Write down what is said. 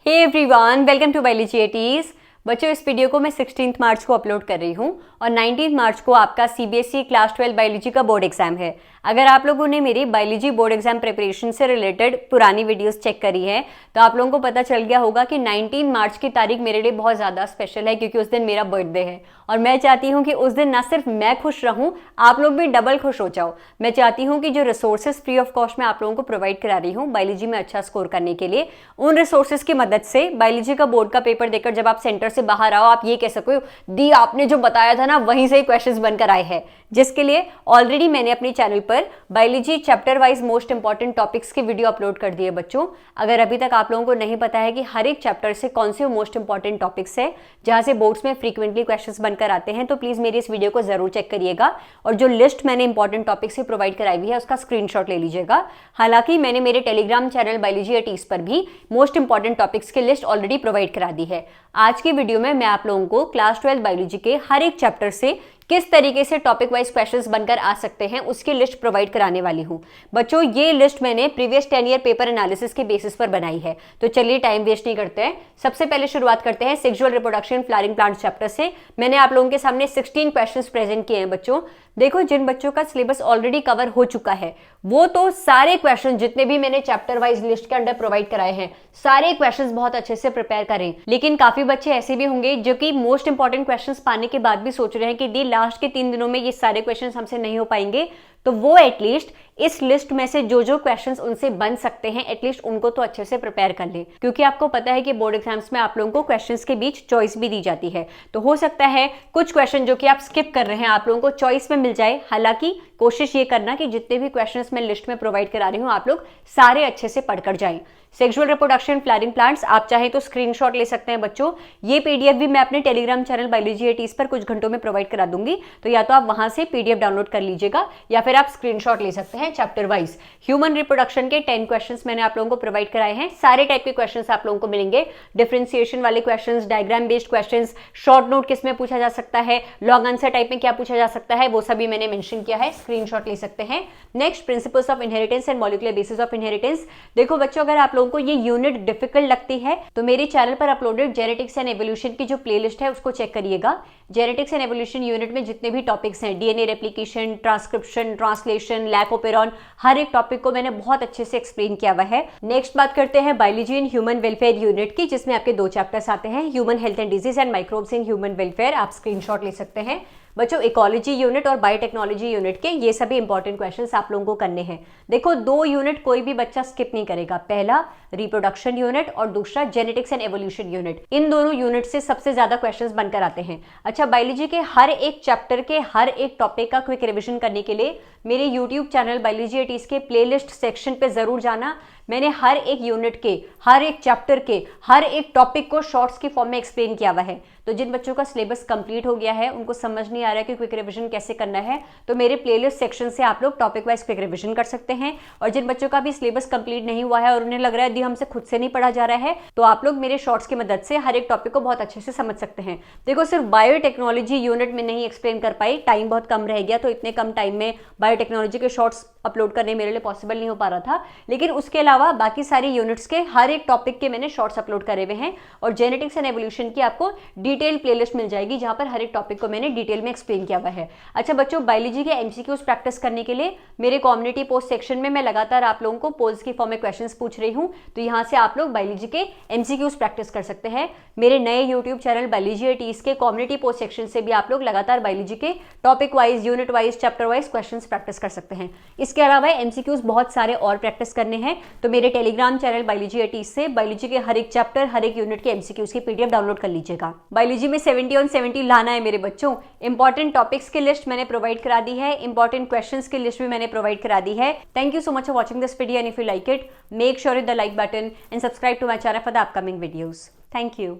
Hey everyone, welcome to biology eighties. बच्चों, इस video को मैं 16 मार्च को अपलोड कर रही हूँ और 19 मार्च को आपका सीबीएसई क्लास 12 बायोलॉजी का बोर्ड एग्जाम है। अगर आप लोगों ने मेरी बायोलॉजी बोर्ड एग्जाम प्रिपरेशन से रिलेटेड पुरानी वीडियोस चेक करी है तो आप लोगों को पता चल गया होगा कि 19 मार्च की तारीख मेरे लिए बहुत ज़्यादा स्पेशल है, क्योंकि उस दिन मेरा बर्थडे है और मैं चाहती हूँ कि उस दिन ना सिर्फ मैं खुश रहूँ, आप लोग भी डबल खुश हो जाओ। मैं चाहती हूँ कि जो रिसोर्सेज फ्री ऑफ कॉस्ट में आप लोगों को प्रोवाइड करा रही हूँ बायोलॉजी में अच्छा स्कोर करने के लिए, उन रिसोर्सेज की मदद से बायोलॉजी का बोर्ड का पेपर देकर जब आप सेंटर से बाहर आओ, आप ये कह सको दी आपने जो बताया था ना वहीं से ही क्वेश्चंस बनकर आए हैं। जिसके लिए ऑलरेडी मैंने अपने चैनल पर biology chapter wise most important topics की वीडियो अपलोड कर दी है। बच्चों, अगर अभी तक आप लोगों को नहीं पता है कि हर एक चैप्टर से कौन से मोस्ट इंपॉर्टेंट टॉपिक्स है जहां से बोर्ड्स में फ्रीक्वेंटली क्वेश्चंस बनकर आते हैं, तो प्लीज मेरी इस वीडियो को जरूर चेक करिएगा और जो लिस्ट मैंने इंपॉर्टेंट टॉपिक्स से प्रोवाइड कराई हुई है उसका स्क्रीनशॉट ले लीजिएगा। हालांकि मैंने मेरे टेलीग्राम चैनल बायोलॉजी एटीज पर भी मोस्ट इंपॉर्टेंट टॉपिक्स की लिस्ट ऑलरेडी प्रोवाइड करा दी है। आज की वीडियो में मैं आप लोगों को क्लास 12 बायोलॉजी के हर एक चैप्टर से किस तरीके से टॉपिक वाइज क्वेश्चंस बनकर आ सकते हैं उसकी लिस्ट प्रोवाइड कराने वाली हूं। बच्चों, ये लिस्ट मैंने प्रीवियस 10 ईयर पेपर एनालिसिस के बेसिस पर बनाई है, तो चलिए टाइम वेस्ट नहीं करते हैं। सबसे पहले शुरुआत करते हैं sexual reproduction flowering plants chapter से। मैंने आप लोगों के सामने 16 क्वेश्चंस प्रेजेंट किए हैं। बच्चों देखो, जिन बच्चों का सिलेबस ऑलरेडी कवर हो चुका है वो तो सारे क्वेश्चन जितने भी मैंने चैप्टर वाइज लिस्ट के अंडर प्रोवाइड कराए हैं सारे क्वेश्चंस बहुत अच्छे से प्रिपेयर करें। लेकिन काफी बच्चे ऐसे भी होंगे जो कि मोस्ट इंपॉर्टेंट क्वेश्चंस पाने के बाद भी सोच रहे हैं कि दी लास्ट के 3 दिनों में ये सारे क्वेश्चंस हमसे नहीं हो पाएंगे, तो वो एटलीस्ट इस लिस्ट में से जो क्वेश्चंस उनसे बन सकते हैं एटलीस्ट उनको तो अच्छे से प्रिपेयर कर ले। क्योंकि आपको पता है कि बोर्ड एग्जाम्स में आप लोगों को क्वेश्चंस के बीच चॉइस भी दी जाती है, तो हो सकता है कुछ क्वेश्चन जो कि आप स्किप कर रहे हैं आप लोगों को चॉइस में मिल जाए। हालांकि कोशिश ये करना कि जितने भी क्वेश्चंस मैं लिस्ट में प्रोवाइड करा रही हूँ आप लोग सारे अच्छे से पढ़कर जाएं। सेक्सुअल रिप्रोडक्शन फ्लावरिंग प्लांट्स, आप चाहे तो स्क्रीनशॉट ले सकते हैं। बच्चों, ये पीडीएफ भी मैं अपने टेलीग्राम चैनल बायोलॉजी एटीज पर कुछ घंटों में प्रोवाइड करा दूंगी, तो या तो आप वहां से पीडीएफ डाउनलोड कर लीजिएगा या फिर आप स्क्रीनशॉट ले सकते हैं चैप्टर वाइज। ह्यूमन रिप्रोडक्शन के 10 क्वेश्चंस मैंने आप लोगों को प्रोवाइड कराए हैं। सारे टाइप के क्वेश्चंस आप लोगों को मिलेंगे, डिफरेंशिएशन वाले questions, diagram based questions, short note किस में पूछा जा सकता है, लॉन्ग आंसर टाइप में क्या पूछा जा सकता है, वो सभी मैंने मेंशन किया है, स्क्रीनशॉट ले सकते हैं। Next, principles of inheritance and molecular basis of inheritance. देखो बच्चों, अगर आप लोगों को ये यूनिट डिफिकल्ट लगती है तो मेरे चैनल पर अपलोडेड जेनेटिक्स एंड एवोल्यूशन की जो प्लेलिस्ट है उसको चेक करिएगा। जेनेटिक्स एंड एवोल्यूशन यूनिट में जितने भी टॉपिक्स हैं, DNA replication, transcription, translation, lac operon एक टॉपिक को मैंने बहुत अच्छे से एक्सप्लेन किया हुआ है। नेक्स्ट बात करते हैं biology in human welfare unit की, जिसमें आपके 2 चैप्टर्स आते हैं, human health and disease and microbes in human welfare. आप स्क्रीनशॉट ले सकते हैं। बच्चों, इकोलॉजी यूनिट और बायोटेक्नोलॉजी यूनिट के ये सभी इंपॉर्टेंट क्वेश्चंस आप लोगों को करने हैं। देखो, 2 यूनिट कोई भी बच्चा स्किप नहीं करेगा, पहला रिप्रोडक्शन यूनिट और दूसरा जेनेटिक्स एंड एवोल्यूशन यूनिट। इन दोनों यूनिट से सबसे ज्यादा क्वेश्चंस बनकर आते हैं। अच्छा, बायोलॉजी के हर एक चैप्टर के हर एक टॉपिक का क्विक रिविजन करने के लिए मेरे यूट्यूब चैनल बायोलॉजी एटीज के प्लेलिस्ट सेक्शन पे जरूर जाना। मैंने हर एक यूनिट के, हर एक चैप्टर के, हर एक टॉपिक को शॉर्ट्स की फॉर्म में एक्सप्लेन किया हुआ है। तो जिन बच्चों का सिलेबस कंप्लीट हो गया है, उनको समझ नहीं आ रहा है कि क्विक रिवीजन कैसे करना है, तो मेरे प्लेलिस्ट सेक्शन से आप लोग टॉपिक वाइज क्विक रिवीजन कर सकते हैं। और जिन बच्चों का भी सिलेबस कंप्लीट नहीं हुआ है और उन्हें लग रहा है दी हमसे खुद से नहीं पढ़ा जा रहा है, तो आप लोग मेरे शॉर्ट्स की मदद से हर एक टॉपिक को बहुत अच्छे से समझ सकते हैं। देखो, सिर्फ बायोटेक्नोलॉजी यूनिट में नहीं एक्सप्लेन कर पाई, टाइम बहुत कम रह गया, तो इतने कम टाइम में बायोटेक्नोलॉजी के शॉर्ट्स अपलोड करने मेरे लिए पॉसिबल नहीं हो पा रहा था। लेकिन उसके अलावा बाकी सारी यूनिट्स के हर एक टॉपिक के मैंने शॉर्ट्स अपलोड करे हुए हैं और जेनेटिक्स एंड एवोल्यूशन की आपको डिटेल प्लेलिस्ट मिल जाएगी जहां पर हर एक टॉपिक को मैंने डिटेल में एक्सप्लेन किया हुआ है। अच्छा बच्चों, बायोलॉजी के एमसीक्यूज प्रैक्टिस करने के लिए मेरे कम्युनिटी पोस्ट सेक्शन में मैं लगातार आप लोगों को पोल्स की फॉर्म में क्वेश्चंस पूछ रही हूं, तो यहां से आप लोग बायोलॉजी के एमसीक्यूज प्रैक्टिस कर सकते हैं। मेरे नए यूट्यूब चैनल बायोलॉजी एटीज के कम्युनिटी पोस्ट सेक्शन से भी आप लोग लगातार बायोलॉजी के topic wise, unit wise, chapter wise questions practice कर सकते हैं। इसके अलावा एमसीक्यूज बहुत सारे और प्रैक्टिस करने हैं, तो मेरे टेलीग्राम चैनल बायोलॉजी एटीज से बायोलॉजी के हर एक चैप्टर, हर एक यूनिट के एमसीक्यूज की पीडीएफ डाउनलोड कर लीजिएगा। बायोलॉजी में 70 on 70 लाना है मेरे बच्चों। इंपॉर्टेंट टॉपिक्स की लिस्ट मैंने प्रोवाइड करा दी है, इंपॉर्टेंट क्वेश्चंस की लिस्ट भी मैंने प्रोवाइड करा दी है। Thank you so much for watching this video and if you like it, make sure hit the like button and subscribe to my channel for the upcoming videos. Thank you.